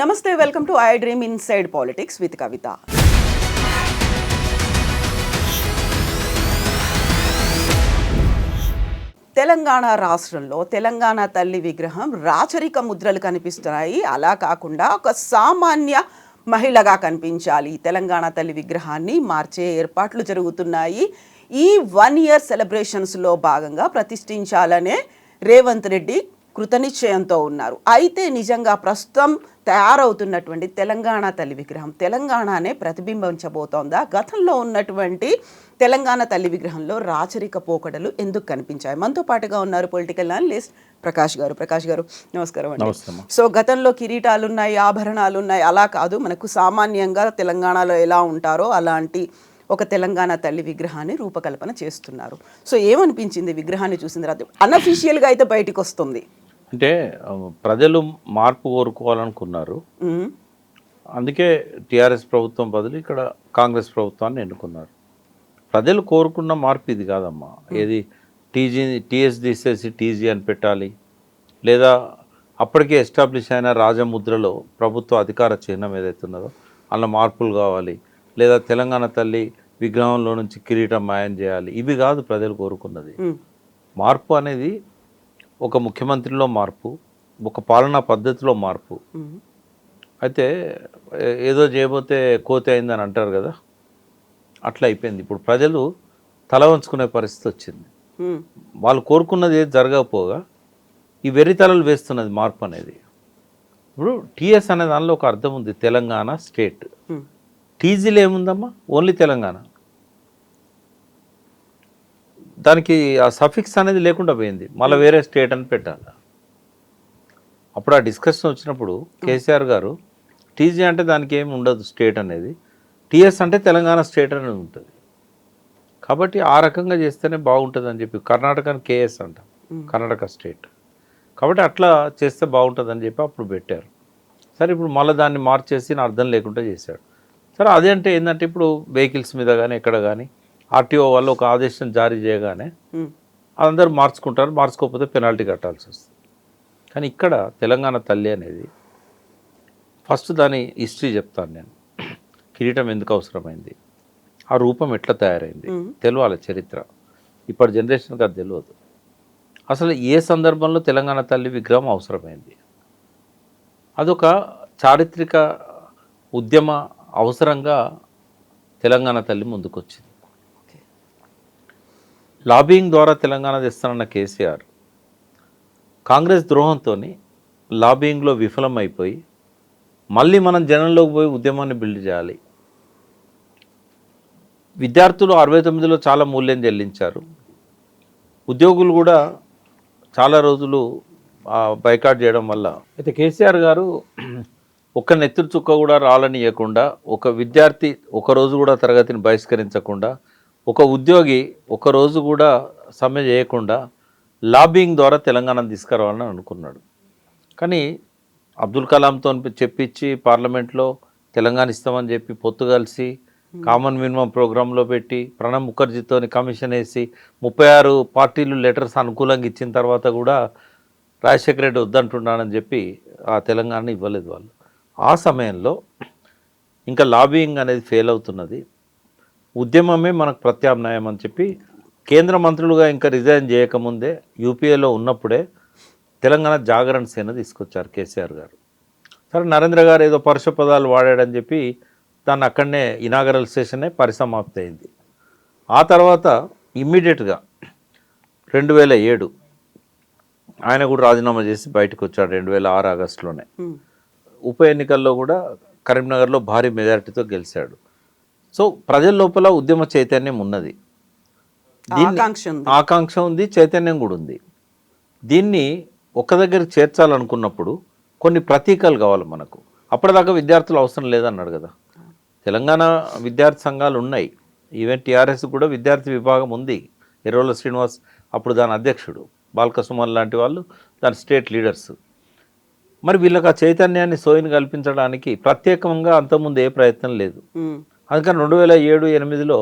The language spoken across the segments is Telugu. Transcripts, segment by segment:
నమస్తే, welcome to I dream inside politics with Kavitha. Telangana రాష్ట్రంలో తెలంగాణ తల్లి విగ్రహం రాచరిక ముద్రలు కనిపిస్తున్నాయి. అలా కాకుండా ఒక సామాన్య మహిళగా కనిపించాలి, తెలంగాణ తల్లి విగ్రహాన్ని మార్చే ఏర్పాట్లు జరుగుతున్నాయి. ఈ 1 year సెలబ్రేషన్స్లో భాగంగా ప్రతిష్ఠించాలనే రేవంత్ రెడ్డి కృతనిశ్చయంతో ఉన్నారు. అయితే నిజంగా ప్రస్తుతం తయారవుతున్నటువంటి తెలంగాణ తల్లి విగ్రహం తెలంగాణనే ప్రతిబింబించబోతోందా? గతంలో ఉన్నటువంటి తెలంగాణ తల్లి విగ్రహంలో రాచరిక పోకడలు ఎందుకు కనిపించాయి? మనతో పాటుగా ఉన్నారు పొలిటికల్ అనలిస్ట్ ప్రకాష్ గారు. ప్రకాష్ గారు, నమస్కారం అండి. సో గతంలో కిరీటాలు ఉన్నాయి, ఆభరణాలు ఉన్నాయి, అలా కాదు, మనకు సామాన్యంగా తెలంగాణలో ఎలా ఉంటారో అలాంటి ఒక తెలంగాణ తల్లి విగ్రహాన్ని రూపకల్పన చేస్తున్నారు. సో ఏమనిపించింది విగ్రహాన్ని చూసిన తర్వాత? అన్అఫీషియల్గా అయితే బయటికి వస్తుంది అంటే ప్రజలు మార్పు కోరుకోవాలనుకున్నారు. అందుకే టీఆర్ఎస్ ప్రభుత్వం బదులు ఇక్కడ కాంగ్రెస్ ప్రభుత్వాన్ని ఎన్నుకున్నారు. ప్రజలు కోరుకున్న మార్పు ఇది కాదమ్మా. ఏది టీఎస్ తీసేసి టీజీ అని పెట్టాలి, లేదా అప్పటికే ఎస్టాబ్లిష్ అయిన రాజముద్రలో ప్రభుత్వ అధికార చిహ్నం ఏదైతే ఉన్నదో అందులో మార్పులు కావాలి, లేదా తెలంగాణ తల్లి విగ్రహంలో నుంచి కిరీటం మాయం చేయాలి. ఇవి కాదు ప్రజలు కోరుకున్నది. మార్పు అనేది ఒక ముఖ్యమంత్రిలో మార్పు, ఒక పాలనా పద్ధతిలో మార్పు. అయితే ఏదో చేయబోతే కోతి అయిందని అంటారు కదా, అట్లా అయిపోయింది. ఇప్పుడు ప్రజలు తల వంచుకునే పరిస్థితి వచ్చింది. వాళ్ళు కోరుకున్నది ఏది జరగకపోగా ఈ వెర్రితలలు వేస్తున్నది మార్పు అనేది. ఇప్పుడు టీఎస్ అనే దానిలో ఒక అర్థం ఉంది, తెలంగాణ స్టేట్. టీజీలో ఏముందమ్మా? ఓన్లీ తెలంగాణ. దానికి ఆ సఫిక్స్ అనేది లేకుండా పోయింది, మళ్ళీ వేరే స్టేట్ అని పెట్టాలి. అప్పుడు ఆ డిస్కషన్ వచ్చినప్పుడు కేసీఆర్ గారు టీజీ అంటే దానికి ఏమి ఉండదు స్టేట్ అనేది, టీఎస్ అంటే తెలంగాణ స్టేట్ అనేది ఉంటుంది. కాబట్టి ఆ రకంగా చేస్తేనే బాగుంటుంది అని చెప్పి కర్ణాటకని కేఎస్ అంటాం, కర్ణాటక స్టేట్. కాబట్టి అట్లా చేస్తే బాగుంటుంది అని చెప్పి అప్పుడు పెట్టారు. సరే, ఇప్పుడు మళ్ళీ దాన్ని మార్చేసి అర్థం లేకుండా చేశాడు. సరే, అదే అంటే ఏంటంటే ఇప్పుడు వెహికల్స్ మీద కానీ ఎక్కడ కానీ ఆర్టీఓ వాళ్ళు ఒక ఆదేశం జారీ చేయగానే అందరూ మార్చుకుంటారు, మార్చుకోకపోతే పెనాల్టీ కట్టాల్సి వస్తుంది. కానీ ఇక్కడ తెలంగాణ తల్లి అనేది ఫస్ట్ దాని హిస్టరీ చెప్తాను నేను. కిరీటం ఎందుకు అవసరమైంది, ఆ రూపం ఎట్లా తయారైంది తెలియాలి, చరిత్ర. ఇప్పటి జనరేషన్కి అది తెలియదు. అసలు ఏ సందర్భంలో తెలంగాణ తల్లి విగ్రహం అవసరమైంది, అదొక చారిత్రక ఉద్యమ అవసరంగా తెలంగాణ తల్లి ముందుకొచ్చింది. లాబింగ్ ద్వారా తెలంగాణ తెస్తానన్న కేసీఆర్ కాంగ్రెస్ ద్రోహంతో లాబింగ్లో విఫలమైపోయి మళ్ళీ మనం జనంలోకి పోయి ఉద్యమాన్ని బిల్డ్ చేయాలి. విద్యార్థులు 69లో చాలా మూల్యం చెల్లించారు. ఉద్యోగులు కూడా చాలా రోజులు బైకాట్ చేయడం వల్ల. అయితే కేసీఆర్ గారు ఒక్క నెత్తురు చుక్క కూడా రాలనియకుండా, ఒక విద్యార్థి ఒకరోజు కూడా తరగతిని బహిష్కరించకుండా, ఒక ఉద్యోగి ఒకరోజు కూడా సమ్మె చేయకుండా లాబింగ్ ద్వారా తెలంగాణను తీసుకురావాలని అనుకున్నాడు. కానీ అబ్దుల్ కలాంతో చెప్పించి పార్లమెంట్లో తెలంగాణ ఇస్తామని చెప్పి పొత్తు కలిసి కామన్ మినిమం ప్రోగ్రాంలో పెట్టి ప్రణబ్ ముఖర్జీతో కమిషన్ వేసి 36 పార్టీలు లెటర్స్ అనుకూలంగా ఇచ్చిన తర్వాత కూడా రాజశేఖర రెడ్డి వద్దంటున్నానని చెప్పి ఆ తెలంగాణ ఇవ్వలేదు వాళ్ళు. ఆ సమయంలో ఇంకా లాబింగ్ అనేది ఫెయిల్ అవుతున్నది, ఉద్యమమే మనకు ప్రత్యామ్నాయం అని చెప్పి కేంద్ర మంత్రులుగా ఇంకా రిజైన్ చేయకముందే యూపీఏలో ఉన్నప్పుడే తెలంగాణ జాగరణ సేన తీసుకొచ్చారు కేసీఆర్ గారు. సరే, నరేంద్ర గారు ఏదో పరుష పదాలు వాడాడని చెప్పి దాన్ని అక్కడనే ఇనాగరల్ సెషనే పరిసమాప్తి అయింది. ఆ తర్వాత ఇమ్మీడియట్గా 2007 ఆయన కూడా రాజీనామా చేసి బయటకు వచ్చాడు. 2006 ఆగస్టులోనే ఉప ఎన్నికల్లో కూడా కరీంనగర్లో భారీ మెజారిటీతో గెలిచాడు. సో ప్రజల లోపల ఉద్యమ చైతన్యం ఉన్నది, ఆకాంక్ష ఉంది, చైతన్యం కూడా ఉంది. దీన్ని ఒక దగ్గర చేర్చాలనుకున్నప్పుడు కొన్ని ప్రతీకలు కావాలి మనకు. అప్పటిదాకా విద్యార్థులు అవసరం లేదన్నాడు కదా. తెలంగాణ విద్యార్థి సంఘాలు ఉన్నాయి, ఈవెన్ టీఆర్ఎస్ కూడా విద్యార్థి విభాగం ఉంది. ఎర్రోల శ్రీనివాస్ అప్పుడు దాని అధ్యక్షుడు, బాల్కసుమన్ లాంటి వాళ్ళు దాని స్టేట్ లీడర్స్. మరి వీళ్ళకి ఆ చైతన్యాన్ని సోయిని కల్పించడానికి ప్రత్యేకంగా అంతకుముందు ఏ ప్రయత్నం లేదు. అందుకని 2007-08లో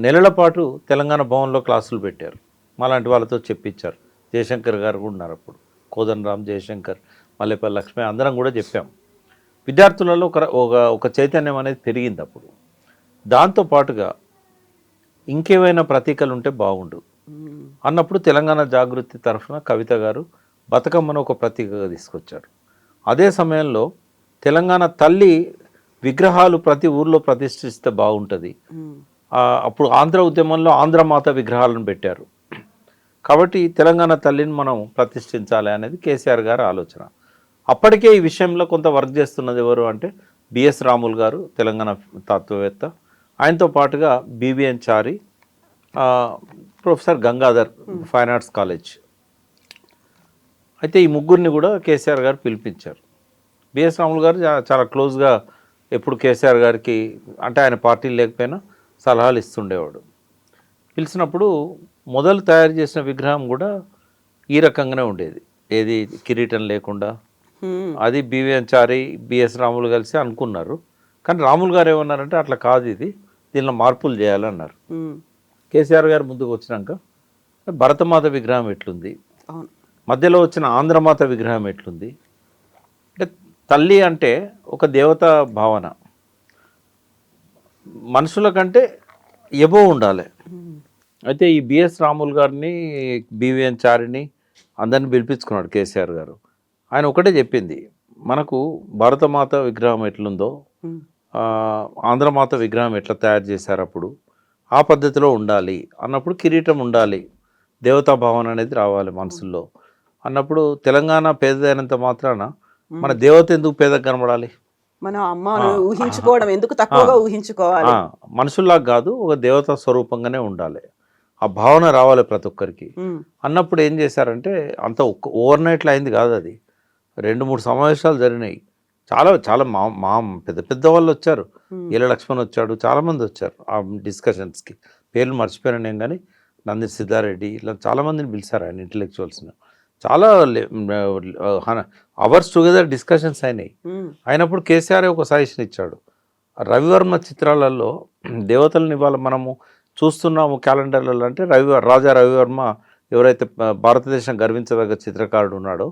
నెలల పాటు తెలంగాణ భవన్లో క్లాసులు పెట్టారు, మాలాంటి వాళ్ళతో చెప్పించారు. జయశంకర్ గారు కూడా ఉన్నారు అప్పుడు. కోదండరామ్, జయశంకర్, మల్లేపల్లి లక్ష్మి అందరం కూడా చెప్పాం. విద్యార్థులలో ఒక చైతన్యం అనేది పెరిగింది అప్పుడు. దాంతోపాటుగా ఇంకేమైనా ప్రతీకలు ఉంటే బాగుండు అన్నప్పుడు తెలంగాణ జాగృతి తరఫున కవిత గారు బతుకమ్మను ఒక ప్రతీకగా తీసుకొచ్చారు. అదే సమయంలో తెలంగాణ తల్లి విగ్రహాలు ప్రతి ఊర్లో ప్రతిష్ఠిస్తే బాగుంటుంది. అప్పుడు ఆంధ్ర ఉద్యమంలో ఆంధ్రమాత విగ్రహాలను పెట్టారు. కాబట్టి తెలంగాణ తల్లిని మనం ప్రతిష్ఠించాలి అనేది కేసీఆర్ గారి ఆలోచన. అప్పటికే ఈ విషయంలో కొంత వర్క్ చేస్తున్నది ఎవరు అంటే బిఎస్ రాములు గారు, తెలంగాణ తత్వవేత్త. ఆయనతో పాటుగా BVN Chari, professor Gangadhar, fine arts college. అయితే ఈ ముగ్గురిని కూడా కేసీఆర్ గారు పిలిపించారు. బిఎస్ రాములు గారు చాలా క్లోజ్గా ఎప్పుడు కేసీఆర్ గారికి, అంటే ఆయన పార్టీలు లేకపోయినా సలహాలు ఇస్తుండేవాడు. పిలిచినప్పుడు మొదలు తయారు చేసిన విగ్రహం కూడా ఈ రకంగానే ఉండేది, ఏది కిరీటం లేకుండా. అది బివిఎన్ చారి, బిఎస్ రాములు కలిసి అనుకున్నారు. కానీ రాములు గారు ఏమన్నారంటే అట్లా కాదు, దీనిలో మార్పులు చేయాలన్నారు. కేసీఆర్ గారు ముందుకు వచ్చినాక భరతమాత విగ్రహం ఎట్లుంది, మధ్యలో వచ్చిన ఆంధ్రమాత విగ్రహం ఎట్లుంది, అంటే తల్లి అంటే ఒక దేవతా భావన, మనుషుల కంటే ఎబో ఉండాలి. అయితే ఈ బిఎస్ రాములు గారిని, బివిఎన్ చారిని అందరిని పిలిపించుకున్నాడు కేసీఆర్ గారు. ఆయన ఒకటే చెప్పింది, మనకు భారతమాత విగ్రహం ఎట్లుందో ఆంధ్రమాత విగ్రహం ఎట్లా తయారు చేశారు అప్పుడు ఆ పద్ధతిలో ఉండాలి అన్నప్పుడు కిరీటం ఉండాలి, దేవతా భావన అనేది రావాలి మనసుల్లో అన్నప్పుడు తెలంగాణ పేదదైనంత మాత్రాన మన దేవత ఎందుకు పేదగా కనబడాలి, మన అమ్మను ఊహించుకోవడం ఎందుకు తక్కువగా ఊహించుకోవాలి, మనుషుల్లాగా కాదు ఒక దేవతా స్వరూపంగానే ఉండాలి, ఆ భావన రావాలి ప్రతి ఒక్కరికి అన్నప్పుడు ఏం చేశారంటే అంత ఓవర్ నైట్లో అయింది కాదు, అది 2-3 సమావేశాలు జరిగినాయి. చాలా చాలా మా పెద్ద పెద్ద వాళ్ళు వచ్చారు, ఈల లక్ష్మణ్ వచ్చాడు, చాలామంది వచ్చారు ఆ డిస్కషన్స్కి. పేర్లు మర్చిపోయాను నేను, కానీ నంది సిద్ధారెడ్డి ఇలా చాలామందిని పిలిచారు ఆయన ఇంటలెక్చువల్స్ని. చాలా అవర్స్ టుగెదర్ డిస్కషన్స్ అయినాయి. అయినప్పుడు కేసీఆర్ ఒక సజెషన్ ఇచ్చాడు, రవివర్మ చిత్రాలలో దేవతలను ఇవాళ మనము చూస్తున్నాము క్యాలెండర్లలో అంటే రాజా రవివర్మ ఎవరైతే భారతదేశం గర్వించదగ్గ చిత్రకారుడు ఉన్నాడో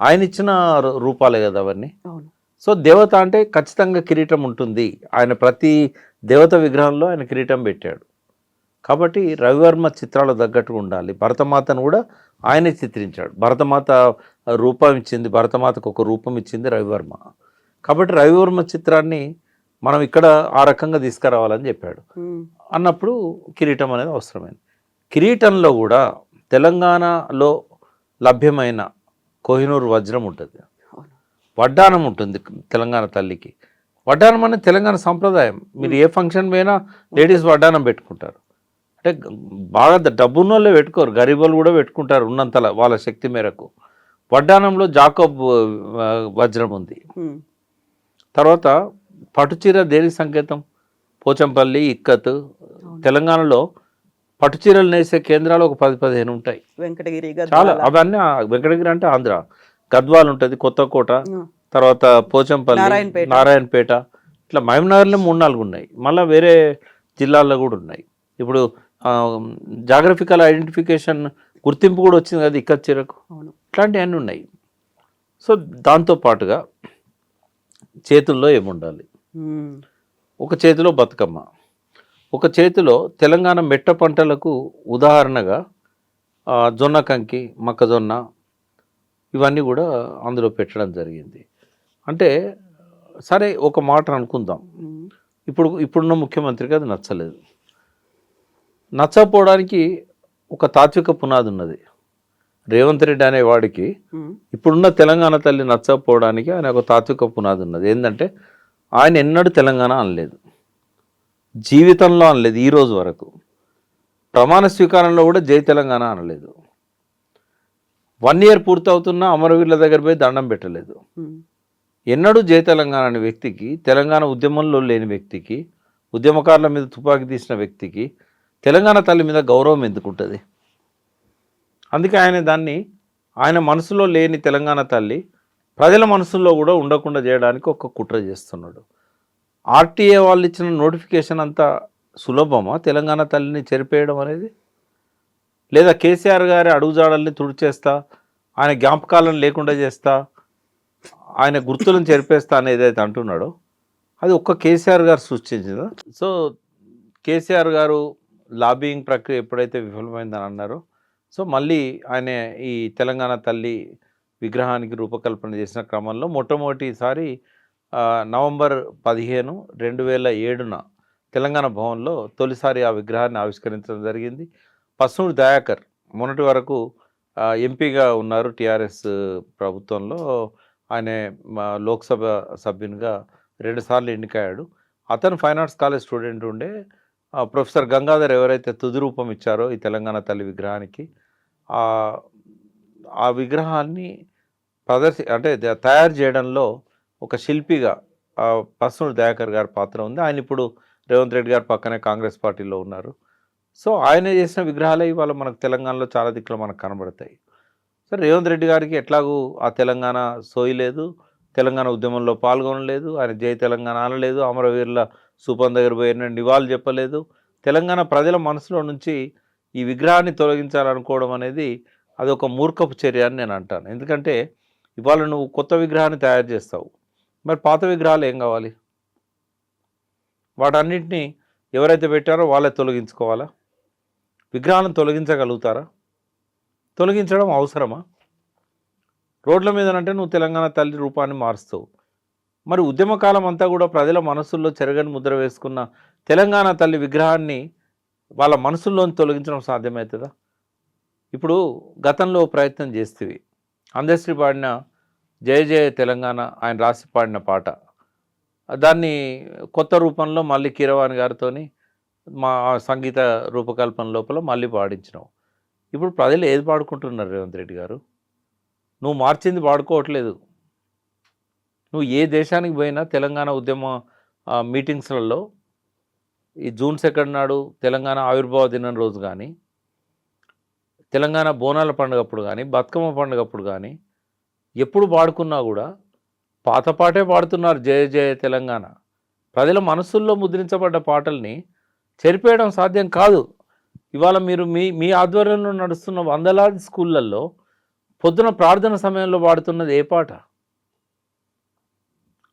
ఆయన ఇచ్చిన రూపాలే కదా అవన్నీ. సో దేవత అంటే ఖచ్చితంగా కిరీటం ఉంటుంది, ఆయన ప్రతి దేవత విగ్రహంలో ఆయన కిరీటం పెట్టాడు. కాబట్టి రవివర్మ చిత్రాలు తగ్గట్టుగా ఉండాలి. భరతమాతను కూడా ఆయనే చిత్రించాడు, భరతమాత రూపం ఇచ్చింది, భరతమాతకు ఒక రూపం ఇచ్చింది రవివర్మ. కాబట్టి రవివర్మ చిత్రాన్ని మనం ఇక్కడ ఆ రకంగా తీసుకురావాలని చెప్పాడు. అన్నప్పుడు కిరీటం అనేది అవసరమైంది. కిరీటంలో కూడా తెలంగాణలో లభ్యమైన కోహినూరు వజ్రం ఉంటుంది, వడ్డానం ఉంటుంది తెలంగాణ తల్లికి. వడ్డానం అనేది తెలంగాణ సంప్రదాయం. మీరు ఏ ఫంక్షన్ పోయినా లేడీస్ వడ్డానం పెట్టుకుంటారు. అంటే బాగా డబ్బున్న వాళ్ళే పెట్టుకోరు, గరీబులు కూడా పెట్టుకుంటారు ఉన్నంతలా వాళ్ళ శక్తి మేరకు. వడ్డానంలో జాకోబ్ వజ్రం ఉంది. తర్వాత పట్టుచీర దేనికి సంకేతం? పోచంపల్లి, ఇక్కత్. తెలంగాణలో పట్టుచీరలు నేసే కేంద్రాలు ఒక 10-15 ఉంటాయి, వెంకటగిరి, చాలా. అవన్నీ వెంకటగిరి అంటే ఆంధ్ర, గద్వాల్ ఉంటుంది, కొత్తకోట, తర్వాత పోచంపల్లి, నారాయణపేట, ఇట్లా మహబూబ్నగర్లో 3-4 ఉన్నాయి. మళ్ళీ వేరే జిల్లాల్లో కూడా ఉన్నాయి. ఇప్పుడు జాగ్రఫికల్ ఐడెంటిఫికేషన్ గుర్తింపు కూడా వచ్చింది కదా ఇక్కత్ చీరకు. ఇట్లాంటివన్నీ ఉన్నాయి. సో దాంతోపాటుగా చేతుల్లో ఏముండాలి? ఒక చేతిలో బతుకమ్మ, ఒక చేతిలో తెలంగాణ మెట్ట పంటలకు ఉదాహరణగా జొన్న కంకి, మొక్కజొన్న, ఇవన్నీ కూడా అందులో పెట్టడం జరిగింది. అంటే సరే ఒక మాట అనుకుందాం, ఇప్పుడున్న ముఖ్యమంత్రికి అది నచ్చలేదు. నచ్చకపోవడానికి ఒక తాత్విక పునాది ఉన్నది. రేవంత్ రెడ్డి అనేవాడికి ఇప్పుడున్న తెలంగాణ తల్లి నచ్చకపోవడానికి ఆయన ఒక తాత్విక పునాది ఉన్నది. ఏంటంటే ఆయన ఎన్నడూ తెలంగాణ అనలేదు, జీవితంలో అనలేదు, ఈ రోజు వరకు. ప్రమాణ స్వీకారంలో కూడా జై తెలంగాణ అనలేదు. 1 year పూర్తవుతున్నా అమరవీరుల దగ్గర పోయి దండం పెట్టలేదు. ఎన్నడూ జై తెలంగాణ అనే వ్యక్తికి, తెలంగాణ ఉద్యమంలో లేని వ్యక్తికి, ఉద్యమకారుల మీద తుపాకీ తీసిన వ్యక్తికి తెలంగాణ తల్లి మీద గౌరవం ఎందుకుంటుంది? అందుకే ఆయన దాన్ని, ఆయన మనసులో లేని తెలంగాణ తల్లి ప్రజల మనసుల్లో కూడా ఉండకుండా చేయడానికి ఒక కుట్ర చేస్తున్నాడు. ఆర్టీఏ వాళ్ళు ఇచ్చిన నోటిఫికేషన్ అంతా సులభమా తెలంగాణ తల్లిని చెరిపేయడం అనేది? లేదా కేసీఆర్ గారి అడుగుజాడల్ని తుడిచేస్తా ఆయన జ్ఞాపకాలను లేకుండా చేస్తా, ఆయన గుర్తులను చెరిపేస్తా అని ఏదైతే అంటున్నాడో అది ఒక్క కేసీఆర్ గారు సృష్టించిందా? సో కేసీఆర్ గారు లాబియింగ్ ప్రక్రియ ఎప్పుడైతే విఫలమైందని అన్నారో, సో మళ్ళీ ఆయన ఈ తెలంగాణ తల్లి విగ్రహానికి రూపకల్పన చేసిన క్రమంలో మొట్టమొదటిసారి నవంబర్ 15, 2007 తెలంగాణ భవన్లో తొలిసారి ఆ విగ్రహాన్ని ఆవిష్కరించడం జరిగింది. పస్నూరి దయాకర్ మొన్నటి వరకు ఎంపీగా ఉన్నారు టీఆర్ఎస్ ప్రభుత్వంలో. ఆయన లోక్సభ సభ్యునిగా 2 సార్లు ఎన్నికయ్యాడు. అతను ఫైన్ ఆర్ట్స్ కాలేజ్ స్టూడెంట్ ఉండే. ప్రొఫెసర్ గంగాధర్ ఎవరైతే తుది రూపం ఇచ్చారో ఈ తెలంగాణ తల్లి విగ్రహానికి, ఆ విగ్రహాన్ని అంటే తయారు చేయడంలో ఒక శిల్పిగా పస్నూరి దయాకర్ గారి పాత్ర ఉంది. ఆయన ఇప్పుడు రేవంత్ రెడ్డి గారు పక్కనే కాంగ్రెస్ పార్టీలో ఉన్నారు. సో ఆయన చేసిన విగ్రహాలే ఇవాళ మనకు తెలంగాణలో చాలా దిక్కులు మనకు కనబడతాయి. సో రేవంత్ రెడ్డి గారికి ఎట్లాగూ ఆ తెలంగాణ సోయి లేదు, తెలంగాణ ఉద్యమంలో పాల్గొనలేదు, ఆయన జై తెలంగాణ అనలేదు, అమరవీరుల స్థూపం దగ్గర పోయిన నివాళులు చెప్పలేదు. తెలంగాణ ప్రజల మనసులో నుంచి ఈ విగ్రహాన్ని తొలగించాలనుకోవడం అనేది అదొక మూర్ఖపు చర్య అని నేను అంటాను. ఎందుకంటే ఇవాళ నువ్వు కొత్త విగ్రహాన్ని తయారు చేస్తావు, మరి పాత విగ్రహాలు ఏం కావాలి? వాటన్నిటినీ ఎవరైతే పెట్టారో వాళ్ళే తొలగించుకోవాలా? విగ్రహాలను తొలగించగలుగుతారా? తొలగించడం అవసరమా? రోడ్ల మీదనంటే నువ్వు తెలంగాణ తల్లి రూపాన్ని మారుస్తావు. మరి ఉద్యమకాలం అంతా కూడా ప్రజల మనసుల్లో చెరగని ముద్ర వేసుకున్న తెలంగాణ తల్లి విగ్రహాన్ని వాళ్ళ మనసుల్లోని తొలగించడం సాధ్యమవుతుందా? ఇప్పుడు గతంలో ప్రయత్నం చేస్తేవి అందశ్రీ పాడిన జయ జయ తెలంగాణ ఆయన రాసి పాడిన పాట, దాన్ని కొత్త రూపంలో మళ్ళీ కీరవాణి గారితో మా సంగీత రూపకల్పన లోపల మళ్ళీ పాడించినావు. ఇప్పుడు ప్రజలు ఏది పాడుకుంటున్నారు రేవంత్ రెడ్డి గారు? నువ్వు మార్చింది పాడుకోవట్లేదు. నువ్వు ఏ దేశానికి పోయినా తెలంగాణ ఉద్యమ మీటింగ్స్లలో ఈ జూన్ 2 నాడు తెలంగాణ ఆవిర్భావ దినం రోజు కానీ, తెలంగాణ బోనాల పండుగప్పుడు కానీ, బతుకమ్మ పండుగప్పుడు కానీ ఎప్పుడు పాడుకున్నా కూడా పాత పాటే పాడుతున్నారు, జయ జయ తెలంగాణ. ప్రజల మనసుల్లో ముద్రించబడ్డ పాటల్ని చెరిపేయడం సాధ్యం కాదు. ఇవాళ మీరు మీ ఆధ్వర్యంలో నడుస్తున్న వందలాది స్కూళ్ళల్లో పొద్దున ప్రార్థన సమయంలో పాడుతున్నది ఏ పాట?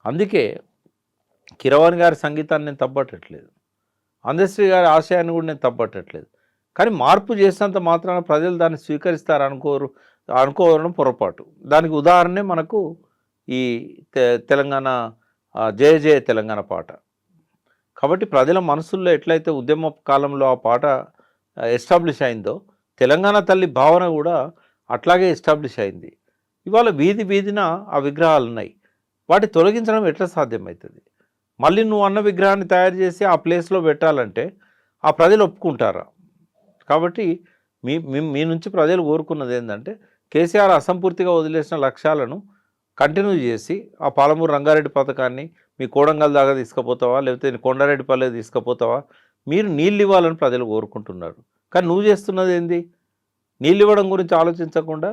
అందుకే కీరవాణి గారి సంగీతాన్ని నేను తప్పట్టట్లేదు, అందశ్రీ గారి ఆశయాన్ని కూడా నేను తప్పట్టట్లేదు. కానీ మార్పు చేసినంత మాత్రాన ప్రజలు దాన్ని స్వీకరిస్తారు అనుకోవడం పొరపాటు. దానికి ఉదాహరణే మనకు ఈ తెలంగాణ జయ జయ తెలంగాణ పాట. కాబట్టి ప్రజల మనసుల్లో ఎట్లయితే ఉద్యమ కాలంలో ఆ పాట ఎస్టాబ్లిష్ అయిందో, తెలంగాణ తల్లి భావన కూడా అట్లాగే ఎస్టాబ్లిష్ అయింది. ఇవాళ వీధి వీధిన ఆ విగ్రహాలు ఉన్నాయి. వాటి తొలగించడం ఎట్లా సాధ్యమవుతుంది? మళ్ళీ నువ్వు అన్న విగ్రహాన్ని తయారు చేసి ఆ ప్లేస్లో పెట్టాలంటే ఆ ప్రజలు ఒప్పుకుంటారా? కాబట్టి మీ నుంచి ప్రజలు కోరుకున్నది ఏంటంటే కేసీఆర్ అసంపూర్తిగా వదిలేసిన లక్ష్యాలను కంటిన్యూ చేసి ఆ పాలమూరు రంగారెడ్డి పథకాన్ని మీ కోడంగల్ దాకా తీసుకుపోతావా, లేకపోతే కొండారెడ్డిపల్లె తీసుకుపోతావా? మీరు నీళ్ళు ఇవ్వాలని ప్రజలు కోరుకుంటున్నారు. కానీ నువ్వు చేస్తున్నది ఏంది? నీళ్ళు ఇవ్వడం గురించి ఆలోచించకుండా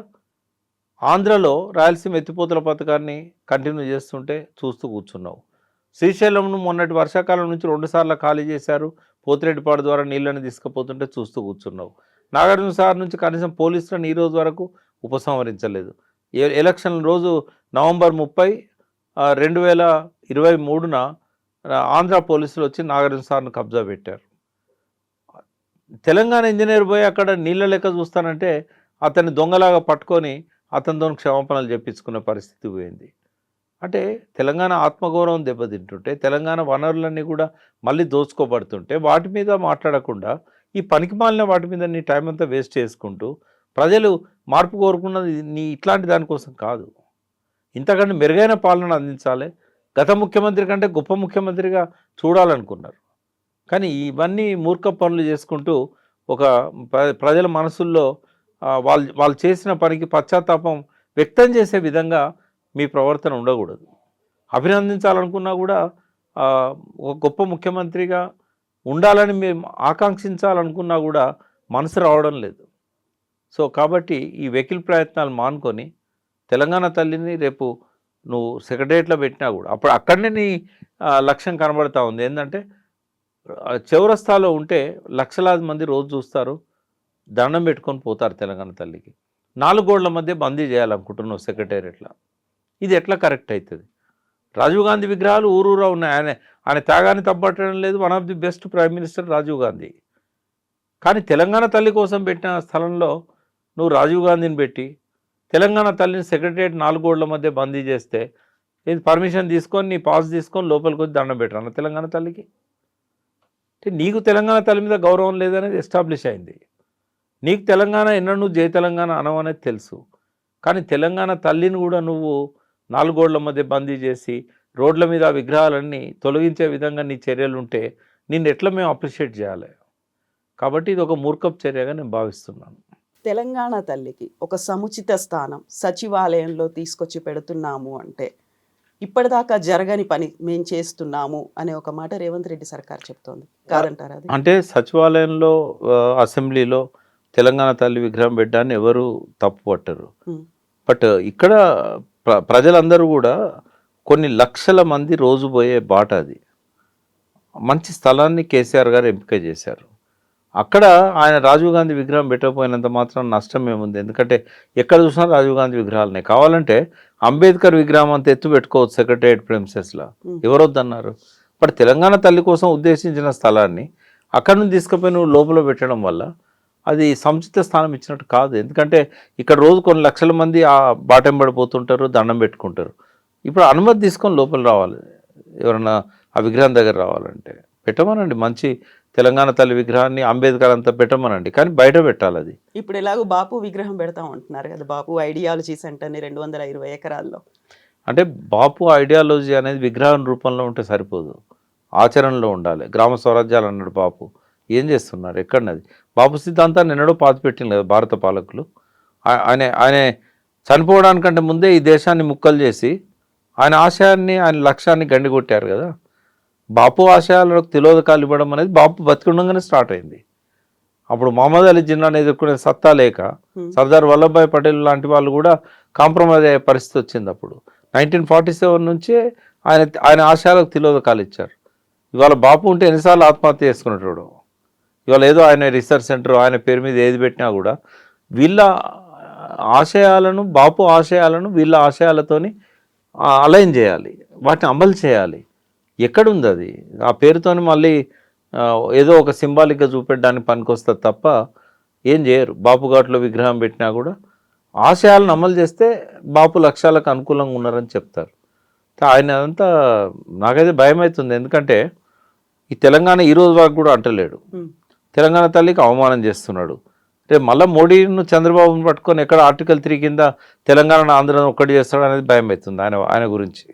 ఆంధ్రలో రాయలసీమ ఎత్తిపోతల పథకాన్ని కంటిన్యూ చేస్తుంటే చూస్తూ కూర్చున్నావు. శ్రీశైలంను మొన్నటి వర్షాకాలం నుంచి 2 సార్లు ఖాళీ చేశారు, పోతిరెడ్డిపాడు ద్వారా నీళ్ళని తీసుకుపోతుంటే చూస్తూ కూర్చున్నావు. నాగార్జున సాగర్ నుంచి కనీసం పోలీసులను ఈ రోజు వరకు ఉపసంహరించలేదు. ఎలక్షన్ రోజు నవంబర్ 30, 2023న ఆంధ్ర పోలీసులు వచ్చి నాగార్జున సాగర్ను కబ్జా పెట్టారు. తెలంగాణ ఇంజనీర్ పోయి అక్కడ నీళ్ళ లెక్క చూస్తానంటే అతన్ని దొంగలాగా పట్టుకొని అతనితో క్షమాపణలు చెప్పించుకునే పరిస్థితి పోయింది. అంటే తెలంగాణ ఆత్మగౌరవం దెబ్బతింటుంటే, తెలంగాణ వనరులన్నీ కూడా మళ్ళీ దోచుకోబడుతుంటే వాటి మీద మాట్లాడకుండా ఈ పనికిమాలిన వాటి మీద నీ టైం అంతా వేస్ట్ చేసుకుంటూ ప్రజలు మార్పు కోరుకున్నది నీ ఇట్లాంటి దానికోసం కాదు. ఇంతకంటే మెరుగైన పాలన అందించాలి, గత ముఖ్యమంత్రి కంటే గొప్ప ముఖ్యమంత్రిగా చూడాలనుకున్నారు. కానీ ఇవన్నీ మూర్ఖ పనులు చేసుకుంటూ ఒక ప్రజల మనసుల్లో వాళ్ళు చేసిన పనికి పశ్చాత్తాపం వ్యక్తం చేసే విధంగా మీ ప్రవర్తన ఉండకూడదు. అభినందించాలనుకున్నా కూడా ఒక గొప్ప ముఖ్యమంత్రిగా ఉండాలని మేము ఆకాంక్షించాలనుకున్నా కూడా మనసు రావడం లేదు. సో కాబట్టి ఈ వెకిల్ ప్రయత్నాలు మానుకొని తెలంగాణ తల్లిని రేపు నువ్వు సెక్రటరియట్లో పెట్టినా కూడా అప్పుడు అక్కడనే నీ లక్ష్యం కనబడతా ఉంది. ఏంటంటే చౌరస్తాలో ఉంటే లక్షలాది మంది రోజు చూస్తారు, దండం పెట్టుకొని పోతారు తెలంగాణ తల్లికి. 4 గోడల మధ్య బందీ చేయాలనుకుంటున్నావు సెక్రటేరియట్లో. ఇది ఎట్లా కరెక్ట్ అవుతుంది? రాజీవ్ గాంధీ విగ్రహాలు ఊరూరా ఉన్నాయి. ఆయన త్యాగాన్ని తప్పట్టడం లేదు. One of the best prime minister Rajiv Gandhi. కానీ తెలంగాణ తల్లి కోసం పెట్టిన స్థలంలో నువ్వు రాజీవ్ గాంధీని పెట్టి తెలంగాణ తల్లిని సెక్రటేరియట్ 4 గోడల మధ్య బందీ చేస్తే ఇది పర్మిషన్ తీసుకొని నీ పాస్ తీసుకొని లోపలికి వచ్చి దండం పెట్టాను తెలంగాణ తల్లికి. అంటే నీకు తెలంగాణ తల్లి మీద గౌరవం లేదనేది ఎస్టాబ్లిష్ అయింది. నీకు తెలంగాణ నువ్వు జై తెలంగాణ అనవనేది తెలుసు. కానీ తెలంగాణ తల్లిని కూడా నువ్వు 4 గోడల మధ్య బందీ చేసి రోడ్ల మీద విగ్రహాలన్నీ తొలగించే విధంగా నీ చర్యలు ఉంటే నిన్ను ఎట్లా మేము అప్రిషియేట్ చేయాలి? కాబట్టి ఇది ఒక మూర్ఖపు చర్యగా నేను భావిస్తున్నాను. తెలంగాణ తల్లికి ఒక సముచిత స్థానం సచివాలయంలో తీసుకొచ్చి పెడుతున్నాము అంటే ఇప్పటిదాకా జరగని పని మేము చేస్తున్నాము అనే ఒక మాట రేవంత్ రెడ్డి సర్కార్ చెప్తోంది. కాదంటారా అది? అంటే సచివాలయంలో అసెంబ్లీలో తెలంగాణ తల్లి విగ్రహం పెట్టడాన్ని ఎవరు తప్పు పట్టరు. బట్ ఇక్కడ ప్రజలందరూ కూడా కొన్ని లక్షల మంది రోజు పోయే బాట అది. మంచి స్థలాన్ని కేసీఆర్ గారు ఎంపిక చేశారు. అక్కడ ఆయన రాజీవ్ గాంధీ విగ్రహం పెట్టకపోయినంత మాత్రం నష్టం ఏముంది? ఎందుకంటే ఎక్కడ చూసినా రాజీవ్ గాంధీ విగ్రహాలనే. కావాలంటే అంబేద్కర్ విగ్రహం అంత ఎత్తు పెట్టుకోవచ్చు సెక్రటేరియట్ ప్రిన్సెస్లో, ఎవరొద్దన్నారు? బట్ తెలంగాణ తల్లి కోసం ఉద్దేశించిన స్థలాన్ని అక్కడ నుంచి తీసుకుపోయి నువ్వు లోపల పెట్టడం వల్ల అది సముచిత స్థానం ఇచ్చినట్టు కాదు. ఎందుకంటే ఇక్కడ రోజు కొన్ని లక్షల మంది ఆ బాటెంబడిపోతుంటారు, దండం పెట్టుకుంటారు. ఇప్పుడు అనుమతి తీసుకొని లోపల రావాలి. ఎవరన్నా ఆ విగ్రహం దగ్గర రావాలంటే పెట్టమనండి. మంచి తెలంగాణ తల్లి విగ్రహాన్ని అంబేద్కర్ అంతా పెట్టమనండి, కానీ బయట పెట్టాలి అది. ఇప్పుడు ఎలాగో బాపు విగ్రహం పెడతాం అంటున్నారు కదా, బాపు ఐడియాలజీ సెంటర్ని 220 ఎకరాల్లో. అంటే బాపు ఐడియాలజీ అనేది విగ్రహం రూపంలో ఉంటే సరిపోదు, ఆచరణలో ఉండాలి. గ్రామ స్వరాజ్యాలు అన్నాడు బాపు. ఏం చేస్తున్నారు? ఎక్కడన్నది? బాపు సిద్ధాంతాన్ని ఎన్నడో పాతిపెట్టింది కదా భారత పాలకులు. ఆయన చనిపోవడానికంటే ముందే ఈ దేశాన్ని ముక్కలు చేసి ఆయన ఆశయాన్ని, ఆయన లక్ష్యాన్ని గండికొట్టారు కదా. బాపు ఆశయాలకు తిలోదకాలు ఇవ్వడం అనేది బాపు బతికుండగానే స్టార్ట్ అయింది. అప్పుడు మహమ్మద్ అలీ జిన్నాను ఎదుర్కొనే సత్తా లేక సర్దార్ వల్లభాయ్ పటేల్ లాంటి వాళ్ళు కూడా కాంప్రమైజ్ అయ్యే పరిస్థితి వచ్చింది. అప్పుడు 1947 నుంచే ఆయన ఆశయాలకు తిలోదకాలు ఇచ్చారు. ఇవాళ బాపు ఉంటే ఎన్నిసార్లు ఆత్మహత్య చేసుకునేటోడు. ఇవాళ ఏదో ఆయన రీసెర్చ్ సెంటర్ ఆయన పేరు మీద ఏది పెట్టినా కూడా వీళ్ళ ఆశయాలను, బాపు ఆశయాలను వీళ్ళ ఆశయాలతోని అలైన్ చేయాలి, వాటిని అమలు చేయాలి. ఎక్కడుంది అది? ఆ పేరుతోని మళ్ళీ ఏదో ఒక సింబాలిక్గా చూపెట్టడానికి పనికొస్తుంది తప్ప ఏం చేయరు. బాపు ఘాట్లో విగ్రహం పెట్టినా కూడా ఆశయాలను అమలు చేస్తే బాపు లక్ష్యాలకు అనుకూలంగా ఉన్నారని చెప్తారు. ఆయన అదంతా నాకైతే భయం అవుతుంది. ఎందుకంటే ఈ తెలంగాణ ఈ రోజు వరకు కూడా అంటలేడు. తెలంగాణ తల్లికి అవమానం చేస్తున్నాడు. రేపు మళ్ళీ మోడీను చంద్రబాబును పట్టుకొని ఎక్కడ ఆర్టికల్ 3 కింద తెలంగాణ ఆంధ్రను ఒక్కటి చేస్తాడు అనేది భయం అవుతుంది ఆయన గురించి.